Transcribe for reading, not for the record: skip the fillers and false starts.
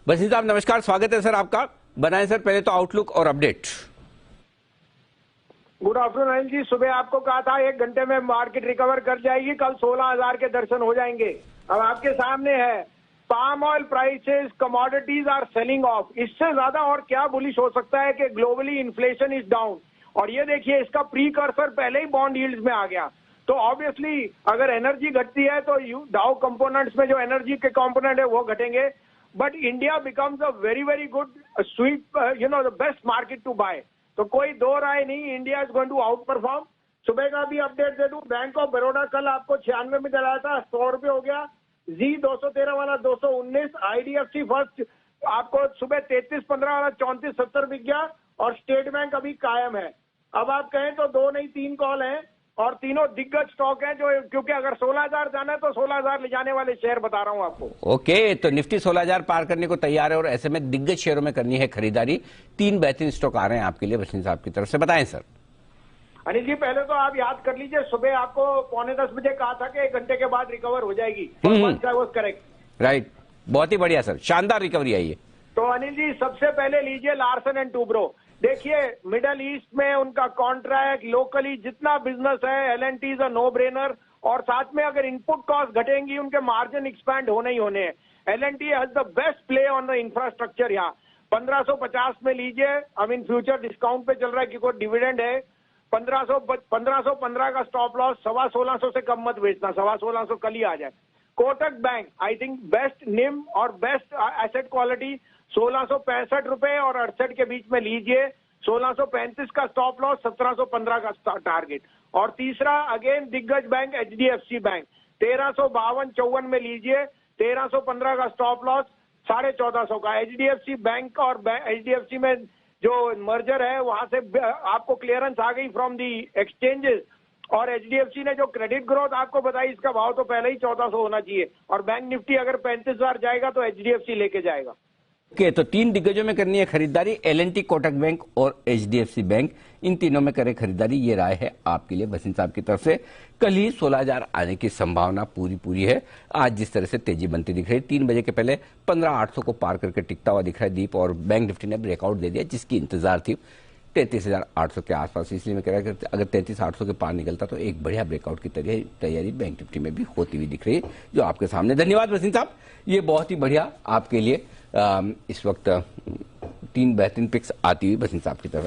बसीर साहब नमस्कार, स्वागत है सर आपका। बनाए सर पहले तो आउटलुक और update. Good afternoon Anil ji. सुबह आपको कहा था 1 घंटे में मार्केट रिकवर कर जाएगी, कल 16,000 के दर्शन हो जाएंगे। अब आपके सामने है palm oil prices, commodities are selling off. इससे ज्यादा और क्या बुलिश हो सकता है कि ग्लोबली इन्फ्लेशन इज डाउन। और ये देखिए इसका प्रीकर्सर पहले ही बॉन्ड यील्ड्स में आ गया। तो ऑब्वियसली अगर एनर्जी घटती है तो डाउ कंपोनेंट्स में जो एनर्जी के कंपोनेंट है वो घटेंगे। But India becomes a very very good sweet the best market to buy. तो कोई दो राय नहीं, India is going to outperform. सुबह का भी अपडेट दे दूं, बैंक ऑफ बड़ौदा कल आपको 96 में दिलाया था, 100 रुपये हो गया। जी 213 वाला 219, आईडीएफसी फर्स्ट आपको सुबह 3315 वाला 3470 बिक गया। और स्टेट बैंक अभी कायम है। अब आप कहें तो 2 नहीं 3 कॉल हैं और तीनों दिग्गज स्टॉक हैं जो, क्योंकि अगर 16,000 जाना है तो 16,000 ले जाने वाले शेयर बता रहा हूं आपको। ओके, तो निफ्टी 16,000 पार करने को तैयार है और ऐसे में दिग्गज शेयरों में करनी है खरीदारी। 3 बेहतरीन स्टॉक आ रहे हैं आपके लिए बसीर साहब की तरफ से, बताएं सर। अनिल जी पहले तो आप याद कर लीजिए, सुबह आपको 9:45 बजे कहा था कि 1 घंटे के बाद रिकवर हो जाएगी। करेक्ट, राइट, बहुत ही बढ़िया सर, शानदार रिकवरी आई है। तो अनिल जी सबसे पहले लीजिए लार्सन एंड टूब्रो। देखिए मिडल ईस्ट में उनका कॉन्ट्रैक्ट, लोकली जितना बिजनेस है, L and T is a no brainer. और साथ में अगर इनपुट कॉस्ट घटेंगी उनके मार्जिन एक्सपैंड होने ही होने हैं। L&T has the best play on the infrastructure. यहाँ 1550 में लीजिए, आई मीन फ्यूचर डिस्काउंट पे चल रहा है क्योंकि डिविडेंड है। 1515 का स्टॉप लॉस, 1650 से कम मत बेचना, 1650 कल ही आ जाए। Kotak bank I think best निम और बेस्ट एसेट क्वालिटी, 1665 रुपए और 68 के बीच में लीजिए। 1635 का स्टॉप लॉस, 1715 का टारगेट। और तीसरा अगेन दिग्गज बैंक एचडीएफसी बैंक, 1352-54 में लीजिए। 1315 का स्टॉप लॉस, 1450 का। एचडीएफसी बैंक और एचडीएफसी में जो मर्जर है वहां से आपको क्लियरेंस आ गई फ्रॉम दी एक्सचेंजेस। और एचडीएफसी ने जो क्रेडिट ग्रोथ आपको बताई, इसका भाव तो पहले ही 1400 होना चाहिए। और बैंक निफ्टी अगर 35,000 जाएगा तो एचडीएफसी लेके जाएगा। ओके, तो 3 दिग्गजों में करनी है खरीदारी, एल&टी, कोटक बैंक और एचडीएफसी बैंक। इन तीनों में करें खरीदारी, ये राय है आपके लिए बसीर साहब की तरफ से। कल ही 16,000 आने की संभावना पूरी है। आज जिस तरह से तेजी बनती दिख रही है, 3 बजे के पहले 15,800 को पार करके टिकता हुआ दिख रहा है दीप। और बैंक निफ्टी ने ब्रेकआउट दे दिया जिसकी इंतजार थी 33,800 के आसपास। इसलिए मैं कह रहा हूं अगर 33,800 के पार निकलता तो एक बढ़िया ब्रेकआउट की तैयारी बैंक निफ्टी में भी होती हुई दिख रही है, जो आपके सामने। धन्यवाद बसीर साहब, ये बहुत ही बढ़िया आपके लिए इस वक्त 3 बेहतरीन पिक्स आती हुई बसीर साहब की तरफ।